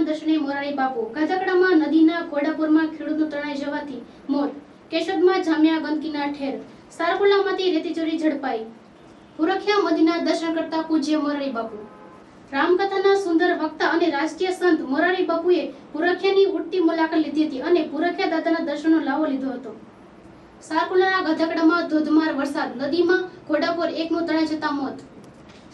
દર્શને મોરારી બાપુ ગાધકડામાં નદીના ઘોડાપુરમાં ખેડૂતનું તણાઈ જવાથી મોત. કેશોદમાં જામ્યા ગંદકીના ઠેર. સારકુલામાંથી રેતી ચોરી ઝડપાઈ. પુરખિયા મદીના દર્શન કરતા પૂજ્ય મોરારી બાપુ. રામકથાના સુંદર વક્તા અને રાષ્ટ્રીય સંત મોરારી બાપુએ પુરખિયાની ઉડતી મુલાકાત લીધી હતી અને પુરખિયા દાદાના દર્શનનો લાવો લીધો હતો. સારકુલાના ગાધકડામાં ધોધમાર વરસાદ. નદીમાં ઘોડાપુર એકનું તણાઈ જતા મોત.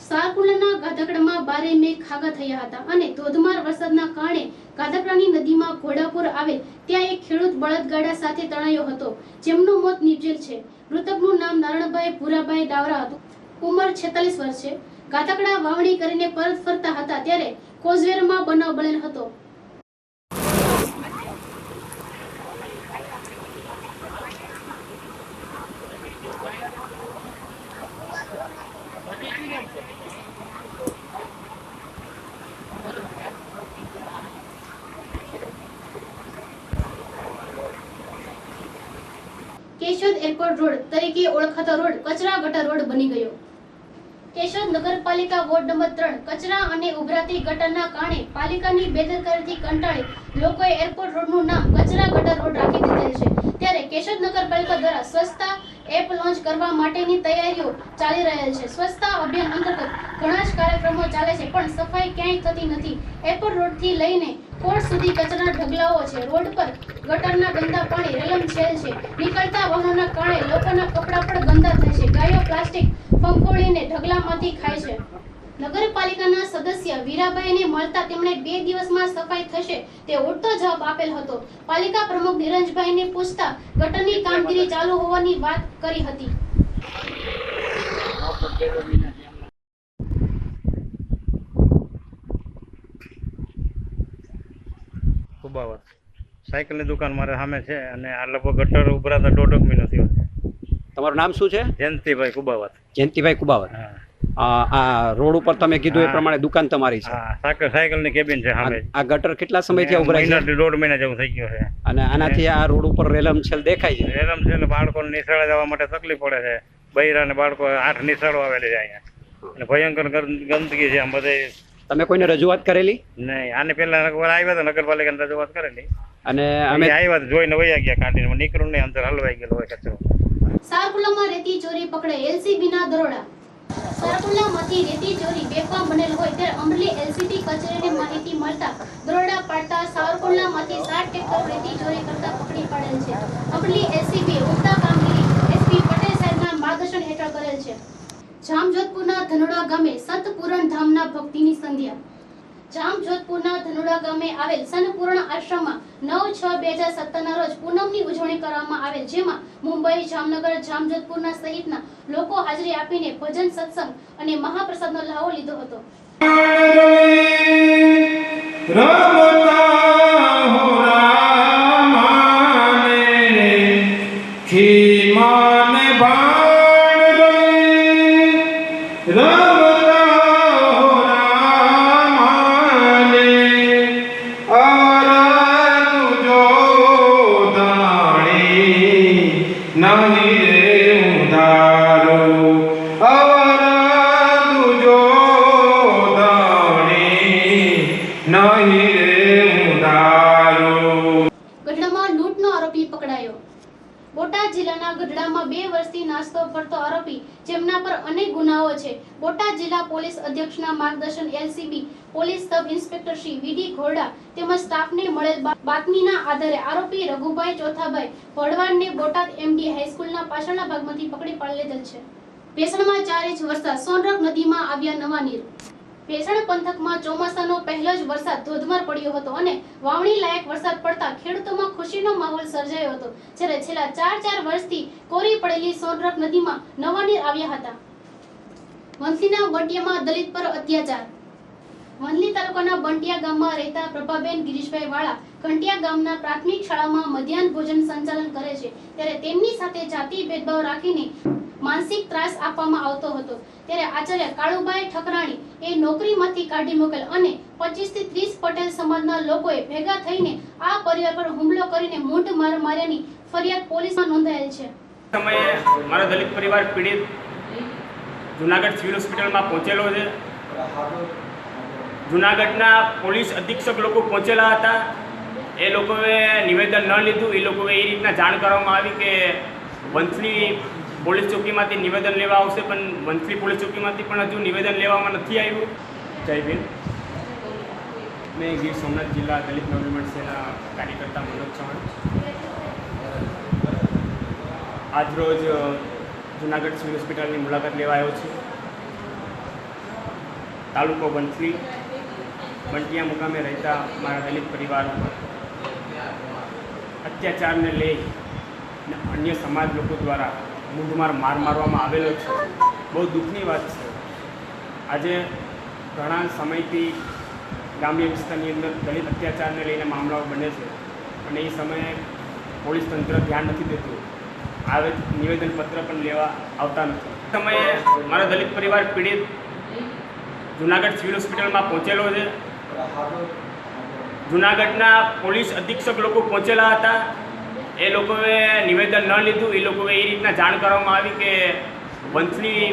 સારકુલાના ગાધકડામાં 12 મે ખાગા થયા હતા અને ધોધમાર વરસાદના કારણે ગાધકડાની નદીમાં ઘોડાપુર આવે ત્યાં એક ખેડૂત બળદગાડા સાથે તણાયો હતો, જેમનું મોત નીપજેલ છે. મૃતકનું નામ નારણભાઈ ભૂરાભાઈ ડાવરા હતું. ઉંમર 46 વર્ષ છે. ગાધકડા વાવણી કરીને પરત ફરતા હતા ત્યારે કોઝવેરમાં બનાવ બનેલ હતો. કેશોદ એરપોર્ટ રોડ તરીકે ઓળખાતો રોડ કચરા ગટર રોડ બની ગયો. કેશોદ નગરપાલિકા વોર્ડ નંબર 3 કચરા અને ઉભરાતી ગટરના કારણે પાલિકાની બેદરકારીથી કંટાળી લોકોએ એરપોર્ટ રોડનું નામ કચરા ગટર રોડ રાખી દીધેલ છે. ત્યારે કેશોદ નગરપાલિકા દ્વારા સ્વચ્છતા એપ લોન્ચ કરવા માટેની તૈયારીઓ ચાલી રહેલ છે. સ્વચ્છતા અભિયાન અંતર્ગત ઘણા જ કાર્યક્રમો ચાલે છે, પણ સફાઈ ક્યાંય થતી નથી. એરપોર્ટ રોડથી લઈને કોર્ટ સુધી કચરાના ઢગલાઓ છે. રોડ પર ગટરના ગંદા પાણી રેલમછેલ છે. નીકળતા વાહનોના કારણે લોકોના કપડાં પણ ગંદા થાય છે. ગાયો પ્લાસ્ટિક ફંફોળીને ઢગલામાંથી ખાય છે. નગરપાલિકાના સદસ્ય વીરાભાઈને મળતા તેમણે 2 દિવસમાં સફાઈ થશે તે ઉડતો જવાબ આપેલ હતો. પાલિકા પ્રમુખ નિરંજભાઈને પૂછતા ગટરની કામગીરી ચાલુ હોવાની વાત કરી હતી. કુબાવત સાયકલની દુકાન મારે સામે છે અને આ લગભગ ગટર ઉભરાતા 1.5 મહિનો થયો છે. તમારું નામ શું છે? જયંતિભાઈ કુબાવત. જયંતિભાઈ કુબાવત. આ રોડ ઉપર તમે કીધું એ પ્રમાણે દુકાન તમારી છે? હા, સાયકલની કેબિન છે સામે. આ ગટર કેટલા સમયથી ઉભરાય છે? 1.5 મહિના જેવું થઈ ગયો છે. અને આનાથી આ રોડ ઉપર રેલમછેલ દેખાય છે? રેલમછેલ બાળકોને નિશાળે જવા માટે તકલીફ પડે છે. બૈરા ને બાળકો 8 નિશાળો આવેલી છે અહીંયા અને ભયંકર ગંદકી છે આમ બધે. તમે કોઈને રજૂઆત કરેલી? નહીં, આને પહેલા આવ્યા હતા નગરપાલિકાને રજૂઆત કરેલી અને અમે આવ્યા જોઈને વયા ગયા કાઢીને નીકળું નહીં, અંદર હલવાઈ ગયેલો હોય કચરો. સારકુલામાં રેતી ચોરી પકડે. એલસીબીના દરોડા. સારકુલામાંથી રેતી ચોરી બેફામ બનેલ હોય ત્યારે અમરેલી એલસીબી કચેરીને માહિતી મળતા દરોડા પાડતા સારકુલામાંથી 7 ટ્રેક્ટર રેતી ચોરી કરતા પકડી પાડેલ છે. અમરેલી એલસીબી ઉમદા કામગીરી એસપી પટેલ સાહેબના માર્ગદર્શન હેઠળ કરેલ છે. જામજોધપુરના ધનોડા ગામે સંત પૂરણ ધામના ભક્તિની સંધ્યા. જામજોધપુરના ધનોડા ગામે આવેલ સંત પૂરણ આશ્રમમાં 9/6/2017 રોજ પૂનમની ઉજવણી કરવામાં આવેલ, જેમાં મુંબઈ, જામનગર, જામજોધપુરના સહિતના લોકો હાજરી આપીને ભજન, સત્સંગ અને મહાપ્રસાદનો લાવો લીધો હતો. ગઢડામાં લૂંટનો આરોપી પકડાયો. બોટાદ જિલ્લાના ગઢડામાં 2 વર્ષથી નાસ્તો ફરતો આરોપી જેમના પર અનેક ગુનાઓ છે. બોટાદ જિલ્લા પોલીસ અધ્યક્ષના માર્ગદર્શન LCB police sub inspector Shri V D Ghorda તેમજ સ્ટાફને મળેલ બાતમીના આધારે આરોપી રઘુભાઈ ચોથાભાઈ ભડવાડને બોટાદ એમડી હાઈસ્કૂલના પાછળના ભાગમાંથી પકડી પાડી લીધેલ છે. ભેસણમાં 4 ઇંચ વરસાદ. સોનરખ નદીમાં આવ્યા નવા નીર. ભેસણ પંથકમાં ચોમાસાનો પહેલો જ વરસાદ ધોધમાર પડ્યો હતો અને વાવણી લાયક વરસાદ પડતા ખેડૂતોમાં ખુશીનો માહોલ સર્જાયો હતો. જ્યારે છેલ્લા 4 વર્ષથી કોરી પડેલી સોનરખ નદીમાં નવા નીર આવ્યા હતા. વંથલીના બંટિયામાં દલિત પર અત્યાચાર. વંથલી તાલુકાના બંટિયા ગામમાં રહેતા પ્રભાબેન ગિરીશભાઈ વાળા ઘંટિયા ગામના પ્રાથમિક શાળામાં મધ્યાહન ભોજન સંચાલન કરે છે. ત્યારે તેમની સાથે જાતિ ભેદભાવ રાખીને માનસિક ત્રાસ આપવામાં આવતો હતો. ત્યારે આચાર્ય કાળુભાઈ ઠકરાણી એ નોકરીમાંથી કાઢી મૂકેલ અને 25 થી 30 પટેલ સમાજના લોકોએ ભેગા થઈને આ પરિવાર પર હુમલો કરીને મૂંઢ માર માર્યાની ફરિયાદ પોલીસમાં નોંધાયેલ છે. સમયે મારો દલિત પરિવાર પીડિત જુનાગઢ સિવિલ હોસ્પિટલમાં પહોંચેલો છે. જુનાગઢના પોલીસ અધિક્ષક લોકો પહોંચેલા હતા. એ લોકોએ નિવેદન ન લીધું. એ લોકોએ એ રીતના જાણ કરવામાં આવી કે વંથલી પોલીસ ચોકીમાંથી નિવેદન લેવા આવશે, પણ વંથલી પોલીસ ચોકીમાંથી પણ હજુ નિવેદન લેવામાં નથી આવ્યું. જય ભીમ. મેં ગીર સોમનાથ જિલ્લા દલિત નવનિર્માણ સેના કાર્યકર્તા મનોજ ચૌહાણ. આજરોજ જુનાગઢ સિવિલ હોસ્પિટલની મુલાકાત લેવા આવ્યો છું. તાલુકો વંથલી બંટિયા મુકામે રહેતા મારા દલિત પરિવાર ઉપર અત્યાચારને લઈ અન્ય સમાજ લોકો દ્વારા મૂંઢમાર માર મારવામાં આવેલો છે. બહુ દુઃખની વાત છે. આજે ઘણા સમયથી ગ્રામ્ય વિસ્તારની અંદર દલિત અત્યાચારને લઈને મામલાઓ બને છે અને એ સમયે પોલીસ તંત્ર ધ્યાન નથી દેતું. આવે નિવેદનપત્ર પણ લેવા આવતા નથી. સમયે મારો દલિત પરિવાર પીડિત જુનાગઢ સિવિલ હોસ્પિટલમાં પહોંચેલો છે. જુનાગઢના પોલીસ અધિક્ષક લોકો પહોંચેલા હતા. એ લોકોએ નિવેદન ન લીધું. એ લોકોએ એ રીતના જાણ કરવામાં આવી કે વંથલી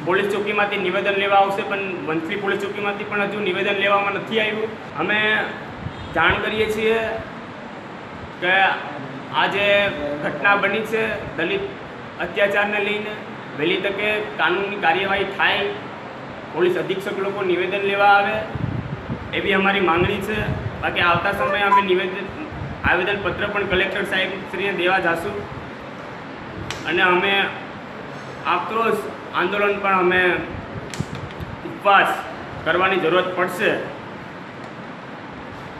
પોલીસ ચોકીમાંથી નિવેદન લેવા આવશે, પણ વંથલી પોલીસ ચોકીમાંથી પણ હજુ નિવેદન લેવામાં નથી આવ્યું. અમે જાણ કરીએ છીએ કે આ જે ઘટના બની છે દલિત અત્યાચારને લઈને વહેલી તકે કાનૂની કાર્યવાહી થાય, પોલીસ અધિક્ષક લોકો નિવેદન લેવા આવે એવી અમારી માંગણી છે. બાકી આવતા સમયે અમે આવેદનપત્ર પણ કલેક્ટર સાહેબશ્રીને દેવા જઈશું અને અમે આક્રોશ આંદોલન પણ અમે ઉપવાસ કરવાની જરૂરત પડશે.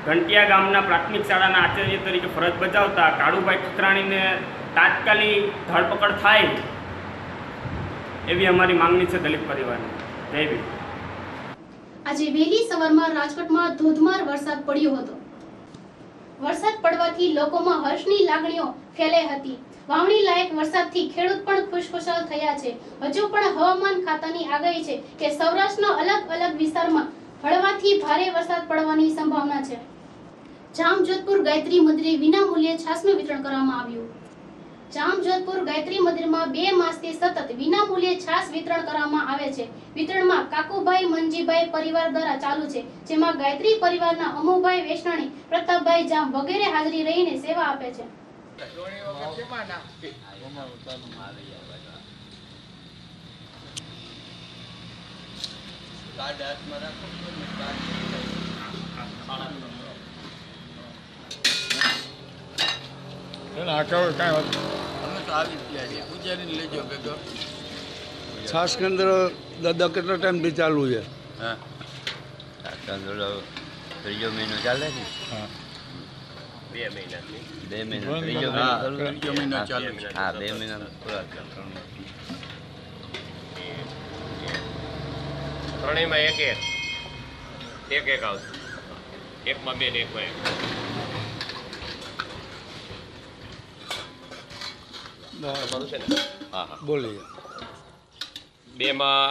ઘંટિયા ગામના પ્રાથમિક શાળાના આચાર્ય તરીકે ફરજ બજાવતા કાળુભાઈ ઠકરાણીને તાત્કાલિક ધરપકડ થાય એવી અમારી માંગણી છે દલિત પરિવારની. જય ભીમ. આજે વહેલી સવારમાં રાજકોટમાં ધોધમાર વરસાદ પડ્યો હતો. વરસાદ પડવાથી લોકોમાં હર્ષની લાગણીઓ ફેલાઈ હતી. વાવણી લાયક વરસાદથી ખેડૂત પણ ખુશખુશાલ થયા છે. હજુ પણ હવામાન ખાતાની આગાહી છે કે સૌરાષ્ટ્રના અલગ અલગ વિસ્તારમાં હળવાથી ભારે વરસાદ પડવાની સંભાવના છે. જામજોધપુર ગાયત્રી મંદિરે વિનામૂલ્યે છાસનું વિતરણ કરવામાં આવ્યું. જામજોધપુર ગાયત્રી મંદિરમાં 2 માસથી સતત વિનામૂલ્યે છાસ વિતરણ કરવામાં આવે છે. વિતરણમાં કાકુભાઈ મનજીભાઈ પરિવાર દ્વારા ચાલુ છે, જેમાં ગાયત્રી પરિવારના અમુભાઈ વેસણાણી, પ્રતાપભાઈ જામ વગેરે હાજરી રહીને સેવા આપે છે. છાસ કેન્દ્ર દાદા કેટલા ટાઈમથી ચાલુ છે? ત્રીજો મહિનો ચાલે છે. 2 મહિનાથી 2 મહિના ત્રીજો મહિનો ચાલુ છે. હા, 2 મહિના પૂરા થયા. ત્રણેયમાં એક આવશે. એકમાં 2 ને એકમાં 1 છે ને? હા હા. બોલીએ. 2માં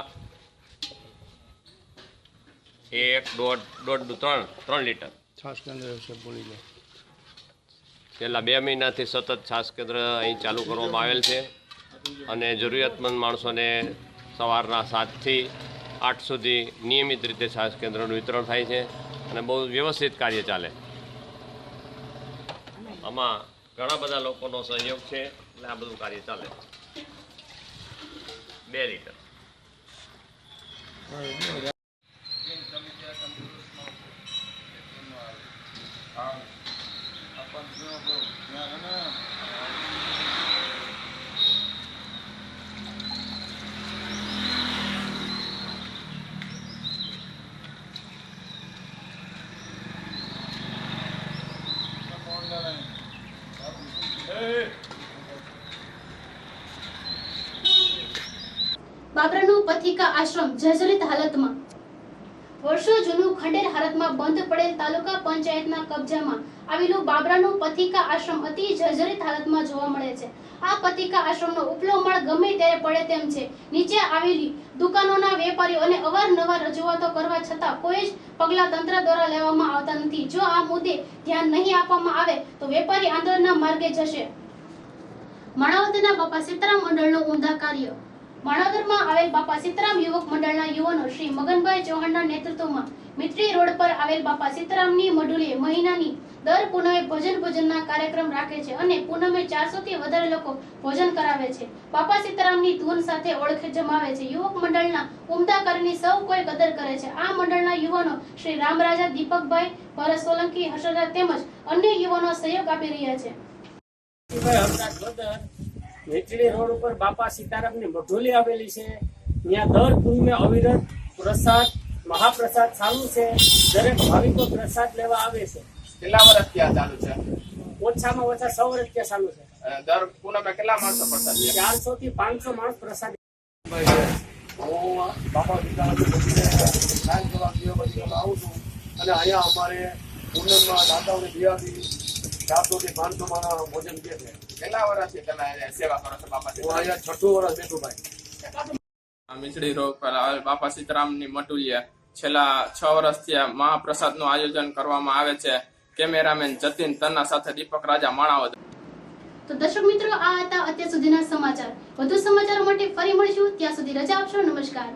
1, 1.5, 3 લીટર. છાસ કેન્દ્ર છે, બોલી લો. છેલ્લા 2 મહિનાથી સતત છાસ કેન્દ્ર અહીં ચાલુ કરવામાં આવેલ છે અને જરૂરિયાતમંદ માણસોને સવારના 7થી 8 સુધી નિયમિત રીતે છાસ કેન્દ્રનું વિતરણ થાય છે અને બહુ વ્યવસ્થિત કાર્ય ચાલે. આમાં ઘણા બધા લોકોનો સહયોગ છે એટલે આ બધું કાર્ય ચાલે. 2 લીટર. બાબરાનું પથિકા આશ્રમ જર્જરિત હાલતમાં. વર્ષો જૂનું ખંડેર હાલતમાં બંધ પડેલ તાલુકા પંચાયતના કબજામાં આવેલું બાબરાનું પથિકા આશ્રમ અતિ જર્જરિત હાલતમાં જોવા મળે છે. આ પથિકા આશ્રમનો ઉપલો માળ ગમે ત્યારે પડે તેમ છે. નીચે આવેલી દુકાનોના વેપારીઓને અવારનવાર રજૂઆતો કરવા છતાં કોઈ જ પગલાં તંત્ર દ્વારા લેવામાં આવતા નથી. જો આ મુદ્દે ધ્યાન નહીં આપવામાં આવે તો વેપારી આંદોલનના માર્ગે જશે. માણાવદરના બાપા સીતારામ મંડળનું ઉમદા કાર્ય. માણાવદરમાં આવેલ બાપા સીતારામ યુવક મંડળના યુવાનો શ્રી મગનભાઈ ચૌહાણના નેતૃત્વમાં મિત્રી રોડ પર આવેલ બાપા સીતારામની મઢુલીએ મહિનાની દર પૂનમે ભોજનના કાર્યક્રમ રાખે છે અને પૂનમે 400 થી વધારે લોકો ભોજન કરાવે છે. બાપા સીતારામની ધૂન સાથે ઓળખ જમાવે છે. યુવક મંડળના ઉમદા કાર્યની સૌ કોઈ કદર કરે છે. આ મંડળના યુવાનો શ્રી રામરાજા, દીપકભાઈ, ભરત સોલંકી, હર્ષદા તેમજ અન્ય યુવાનો સહયોગ આપી રહ્યા છે. વેચડી રોડ ઉપર બાપા સીતારામની મઢોલી આવેલી છે. ત્યાં દર પૂનમે અવિરત પ્રસાદ, મહાપ્રસાદ ચાલુ છે. દરેક ભાવિકો પ્રસાદ લેવા આવે છે. કેટલા વર્ષ ત્યાં ચાલુ છે? ઓછામાં ઓછા 100 વર્ષ ત્યાં ચાલુ છે. દર પૂનમે કેટલા માણસો પ્રસાદ લે? 400 થી 500 માણસ પ્રસાદ. હું બાપા સીતારામની સાંજ સવાર આવું છું અને અહીંયા અમારે પૂનમમાં દાતાઓને દિયાથી 400 થી 500 માણસ ભોજન દે છે. કેટલા વર્ષથી તમે સેવા કરો છો બાપા? હું અહીંયા 6ઠું વર્ષ બેઠું ભાઈ. મીચડી રોડ પર આવેલ બાપા સીતારામની મટુલીએ છેલ્લા 6 વર્ષથી મહાપ્રસાદનું આયોજન કરવામાં આવે છે. કેમેરામેન જતીન તન્ના સાથે દીપક રાજા, માણાવદર. તો દર્શક મિત્રો, આ હતા અત્યાર સુધીના સમાચાર. વધુ સમાચારો માટે ફરી મળીશું. ત્યાં સુધી રજા આપશો. નમસ્કાર.